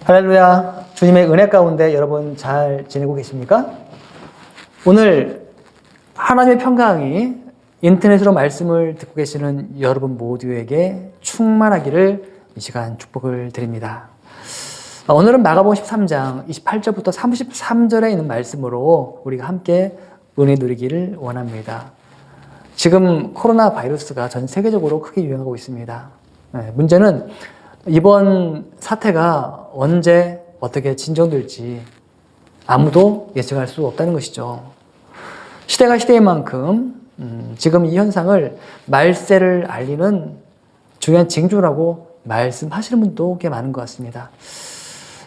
할렐루야. 주님의 은혜 가운데 여러분 잘 지내고 계십니까? 오늘 하나님의 평강이 인터넷으로 말씀을 듣고 계시는 여러분 모두에게 충만하기를 이 시간 축복을 드립니다. 오늘은 마가복음 13장 28절부터 33절에 있는 말씀으로 우리가 함께 은혜 누리기를 원합니다. 지금 코로나 바이러스가 전 세계적으로 크게 유행하고 있습니다. 문제는 이번 사태가 언제 어떻게 진정될지 아무도 예측할 수 없다는 것이죠. 시대가 시대인 만큼 지금 이 현상을 말세를 알리는 중요한 징조라고 말씀하시는 분도 꽤 많은 것 같습니다.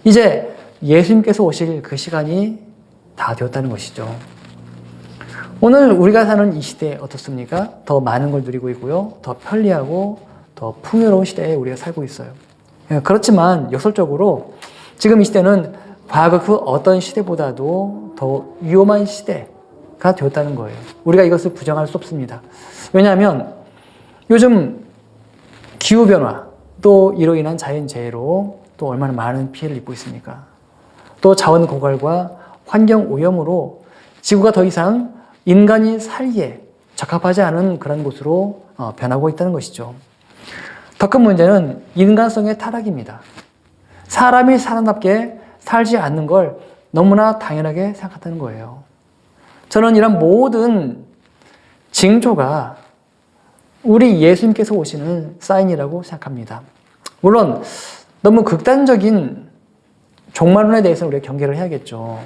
이제 예수님께서 오실 그 시간이 다 되었다는 것이죠. 오늘 우리가 사는 이 시대 어떻습니까? 더 많은 걸 누리고 있고요. 더 편리하고 더 풍요로운 시대에 우리가 살고 있어요. 그렇지만 역설적으로 지금 이 시대는 과거 그 어떤 시대보다도 더 위험한 시대가 되었다는 거예요. 우리가 이것을 부정할 수 없습니다. 왜냐하면 요즘 기후변화 또 이로 인한 자연재해로 또 얼마나 많은 피해를 입고 있습니까? 또 자원 고갈과 환경 오염으로 지구가 더 이상 인간이 살기에 적합하지 않은 그런 곳으로 변하고 있다는 것이죠. 더 큰 문제는 인간성의 타락입니다. 사람이 사람답게 살지 않는 걸 너무나 당연하게 생각한다는 거예요. 저는 이런 모든 징조가 우리 예수님께서 오시는 사인이라고 생각합니다. 물론 너무 극단적인 종말론에 대해서는 우리가 경계를 해야겠죠.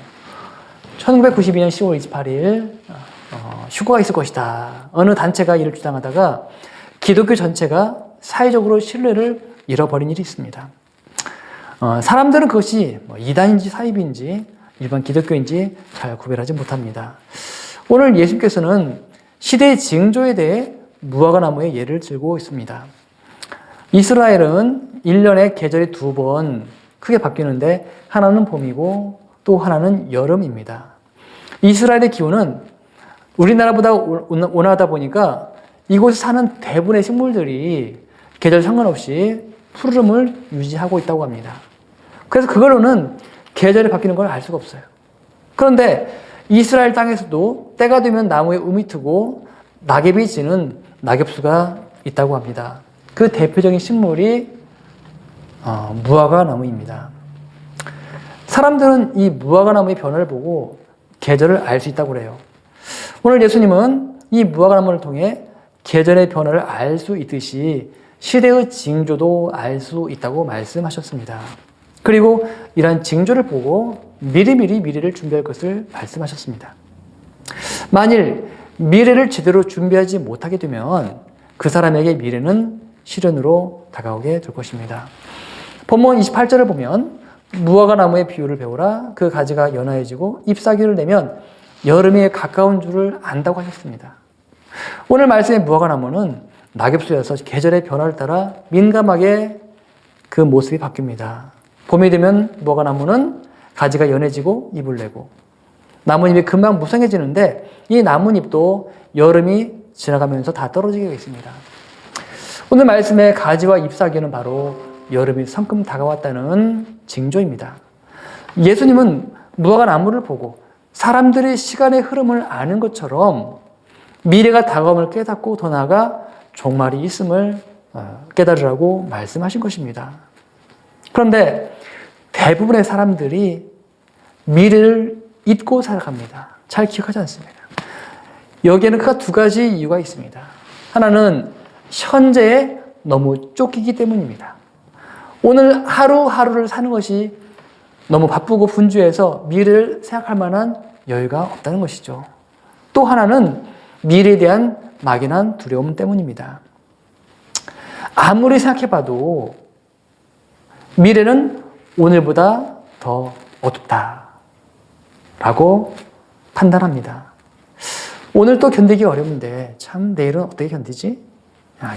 1992년 10월 28일 휴거가 있을 것이다. 어느 단체가 이를 주장하다가 기독교 전체가 사회적으로 신뢰를 잃어버린 일이 있습니다. 사람들은 그것이 이단인지 사입인지 일반 기독교인지 잘 구별하지 못합니다. 오늘 예수님께서는 시대의 징조에 대해 무화과나무의 예를 들고 있습니다. 이스라엘은 1년에 계절이 2번 크게 바뀌는데 하나는 봄이고 또 하나는 여름입니다. 이스라엘의 기후는 우리나라보다 온화하다 보니까 이곳에 사는 대부분의 식물들이 계절 상관없이 푸르름을 유지하고 있다고 합니다. 그래서 그걸로는 계절이 바뀌는 걸 알 수가 없어요. 그런데 이스라엘 땅에서도 때가 되면 나무에 음이 트고 낙엽이 지는 낙엽수가 있다고 합니다. 그 대표적인 식물이 무화과 나무입니다. 사람들은 이 무화과 나무의 변화를 보고 계절을 알 수 있다고 그래요. 오늘 예수님은 이 무화과 나무를 통해 계절의 변화를 알 수 있듯이 시대의 징조도 알 수 있다고 말씀하셨습니다. 그리고 이러한 징조를 보고 미리미리 미래를 준비할 것을 말씀하셨습니다. 만일 미래를 제대로 준비하지 못하게 되면 그 사람에게 미래는 시련으로 다가오게 될 것입니다. 본문 28절을 보면 무화과 나무의 비유를 배우라. 그 가지가 연하여지고 잎사귀를 내면 여름에 가까운 줄을 안다고 하셨습니다. 오늘 말씀의 무화과 나무는 낙엽수여서 계절의 변화를 따라 민감하게 그 모습이 바뀝니다. 봄이 되면 무화과 나무는 가지가 연해지고 잎을 내고 나뭇잎이 금방 무성해지는데 이 나뭇잎도 여름이 지나가면서 다 떨어지게 있습니다. 오늘 말씀의 가지와 잎사귀는 바로 여름이 성큼 다가왔다는 징조입니다. 예수님은 무화과 나무를 보고 사람들의 시간의 흐름을 아는 것처럼 미래가 다가옴을 깨닫고 더 나아가 종말이 있음을 깨달으라고 말씀하신 것입니다. 그런데 대부분의 사람들이 미래를 잊고 살아갑니다. 잘 기억하지 않습니다. 여기에는 그 두 가지 이유가 있습니다. 하나는 현재에 너무 쫓기기 때문입니다. 오늘 하루하루를 사는 것이 너무 바쁘고 분주해서 미래를 생각할 만한 여유가 없다는 것이죠. 또 하나는 미래에 대한 막연한 두려움 때문입니다. 아무리 생각해봐도 미래는 오늘보다 더 어둡다라고 판단합니다. 오늘 또 견디기 어려운데 참 내일은 어떻게 견디지?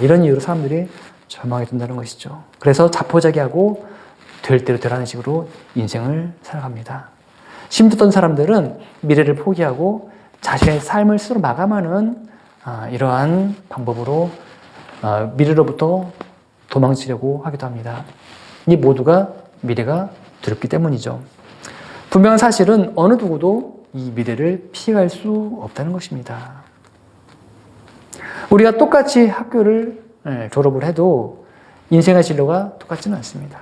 이런 이유로 사람들이 절망에 든다는 것이죠. 그래서 자포자기하고 될 대로 되라는 식으로 인생을 살아갑니다. 힘들던 사람들은 미래를 포기하고 자신의 삶을 스스로 마감하는 이러한 방법으로 미래로부터 도망치려고 하기도 합니다. 이 모두가 미래가 두렵기 때문이죠. 분명한 사실은 어느 누구도 이 미래를 피할 수 없다는 것입니다. 우리가 똑같이 학교를 졸업을 해도 인생의 진로가 똑같지는 않습니다.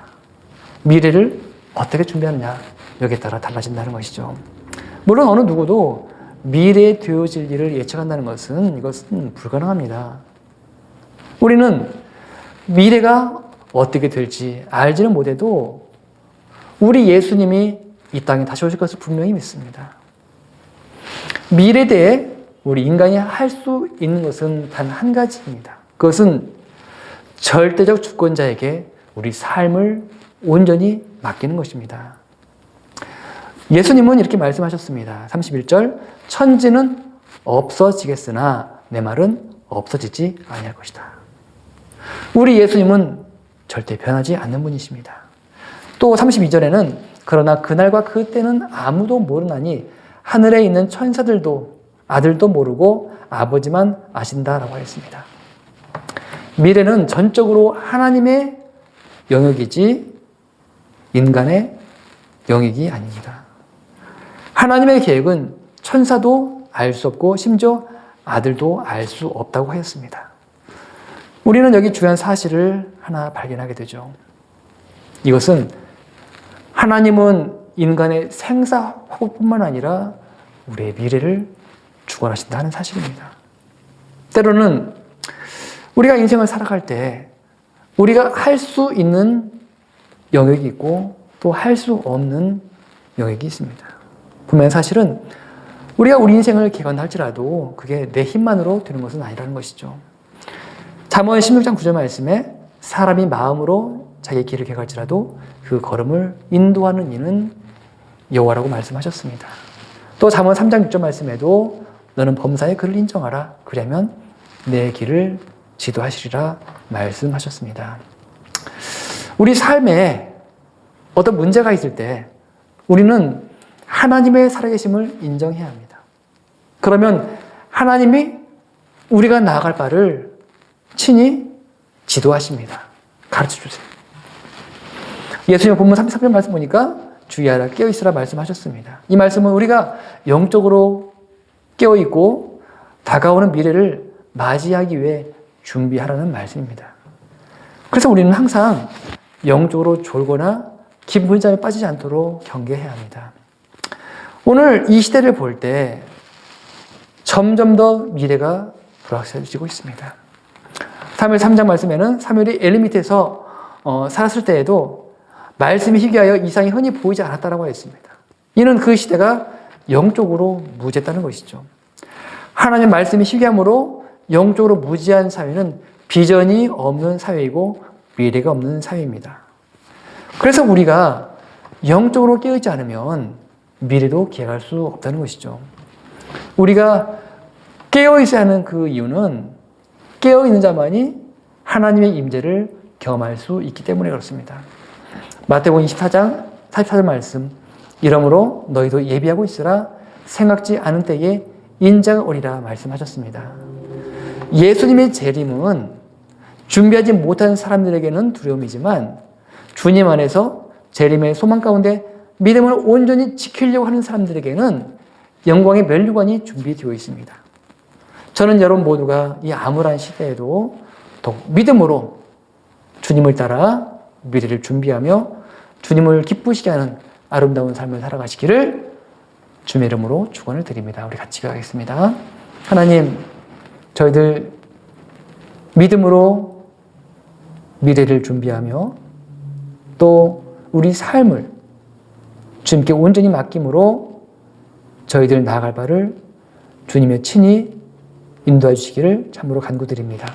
미래를 어떻게 준비하느냐 여기에 따라 달라진다는 것이죠. 물론 어느 누구도 미래에 되어질 일을 예측한다는 것은 이것은 불가능합니다. 우리는 미래가 어떻게 될지 알지는 못해도 우리 예수님이 이 땅에 다시 오실 것을 분명히 믿습니다. 미래에 대해 우리 인간이 할 수 있는 것은 단 한 가지입니다. 그것은 절대적 주권자에게 우리 삶을 온전히 맡기는 것입니다. 예수님은 이렇게 말씀하셨습니다. 31절, 천지는 없어지겠으나 내 말은 없어지지 아니할 것이다. 우리 예수님은 절대 변하지 않는 분이십니다. 또 32절에는 그러나 그날과 그때는 아무도 모르나니 하늘에 있는 천사들도 아들도 모르고 아버지만 아신다라고 하였습니다. 미래는 전적으로 하나님의 영역이지 인간의 영역이 아닙니다. 하나님의 계획은 천사도 알 수 없고 심지어 아들도 알 수 없다고 하였습니다. 우리는 여기 중요한 사실을 하나 발견하게 되죠. 이것은 하나님은 인간의 생사 화복뿐만 아니라 우리의 미래를 주관하신다 하는 사실입니다. 때로는 우리가 인생을 살아갈 때 우리가 할 수 있는 영역이 있고 또 할 수 없는 영역이 있습니다. 분명히 사실은 우리가 우리 인생을 개관할지라도 그게 내 힘만으로 되는 것은 아니라는 것이죠. 잠언 16장 9절 말씀에 사람이 마음으로 자기의 길을 개갈지라도 그 걸음을 인도하는 이는 여호와라고 말씀하셨습니다. 또 잠언 3장 6절 말씀에도 너는 범사의 그를 인정하라 그러면 내 길을 지도하시리라 말씀하셨습니다. 우리 삶에 어떤 문제가 있을 때 우리는 하나님의 살아계심을 인정해야 합니다. 그러면 하나님이 우리가 나아갈 바를 친히 지도하십니다. 가르쳐주세요. 예수님 본문 33절 말씀 보니까 주의하라 깨어있으라 말씀하셨습니다. 이 말씀은 우리가 영적으로 깨어있고 다가오는 미래를 맞이하기 위해 준비하라는 말씀입니다. 그래서 우리는 항상 영적으로 졸거나 기분 혼잡에 빠지지 않도록 경계해야 합니다. 오늘 이 시대를 볼 때 점점 더 미래가 불확실해지고 있습니다. 사무엘 3장 말씀에는 사무엘이 엘리 밑에서 살았을 때에도 말씀이 희귀하여 이상이 흔히 보이지 않았다고 했습니다. 이는 그 시대가 영적으로 무지했다는 것이죠. 하나님의 말씀이 희귀함으로 영적으로 무지한 사회는 비전이 없는 사회이고 미래가 없는 사회입니다. 그래서 우리가 영적으로 깨어있지 않으면 미래도 기약할 수 없다는 것이죠. 우리가 깨어있어야 하는 그 이유는 깨어있는 자만이 하나님의 임재를 경험할 수 있기 때문에 그렇습니다. 마태복음 24장 44절 말씀 이러므로 너희도 예비하고 있으라 생각지 않은 때에 인자가 오리라 말씀하셨습니다. 예수님의 재림은 준비하지 못한 사람들에게는 두려움이지만 주님 안에서 재림의 소망 가운데 믿음을 온전히 지키려고 하는 사람들에게는 영광의 면류관이 준비되어 있습니다. 저는 여러분 모두가 이 암울한 시대에도 더욱 믿음으로 주님을 따라 미래를 준비하며 주님을 기쁘시게 하는 아름다운 삶을 살아가시기를 주님의 이름으로 축원을 드립니다. 우리 같이 가겠습니다. 하나님, 저희들 믿음으로 미래를 준비하며 또 우리 삶을 주님께 온전히 맡김으로 저희들 나아갈 바를 주님의 친히 인도해 주시기를 참으로 간구드립니다.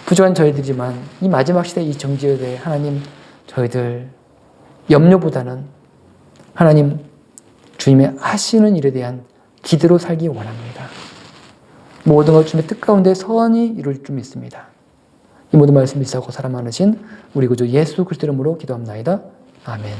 부족한 저희들이지만 이 마지막 시대 이 정지에 대해 하나님 저희들 염려보다는 하나님 주님의 하시는 일에 대한 기대로 살기 원합니다. 모든 것 주님의 뜻 가운데 선히 이룰 줄 믿습니다. 이 모든 말씀 믿사고 사랑 많으신 우리 구주 예수 그리스도 이름으로 기도합나이다. 아멘.